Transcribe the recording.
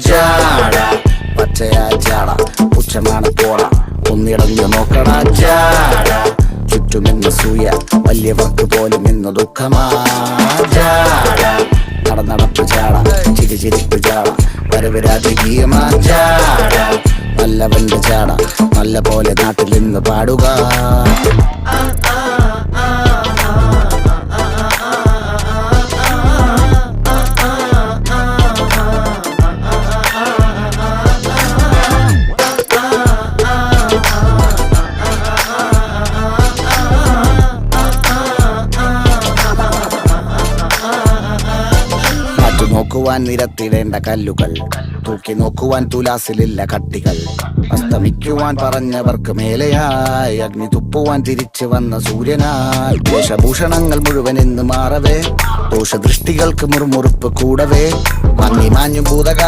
ജാട പച്ചയാ ജാട പുച്ഛമാണ് പോട ഒന്നിടഞ്ഞു നോക്കണ ജാട ചുറ്റുമെന്ന് സൂയ വലിയവർക്ക് പോലും ഇന്ന് ദുഃഖമാ ജാട നടപ്പ് ജാട ചിരിപ്പ് ജാട വരവ് രാജകീയമാ ജാട നല്ലവന്റെ ജാട നല്ല പോലെ നാട്ടിൽ നിന്ന് പാടുക. നോക്കുവാൻ നിരത്തിടേണ്ട കല്ലുകൾ, തൂക്കി നോക്കുവാൻ തുലാസിലില്ല കട്ടികൾ, അസ്തമിക്കുവാൻ പറഞ്ഞവർക്ക് മേലെയായി അഗ്നി തുപ്പുവാൻ തിരിച്ചു വന്ന സൂര്യനായി വേഷഭൂഷണങ്ങൾ മുഴുവൻ ഇന്ന് മാറവേ ദോഷദൃഷ്ടികൾക്ക് മുറുമുറുപ്പ് കൂടവേ മങ്ങി മാഞ്ഞു ഭൂതകാല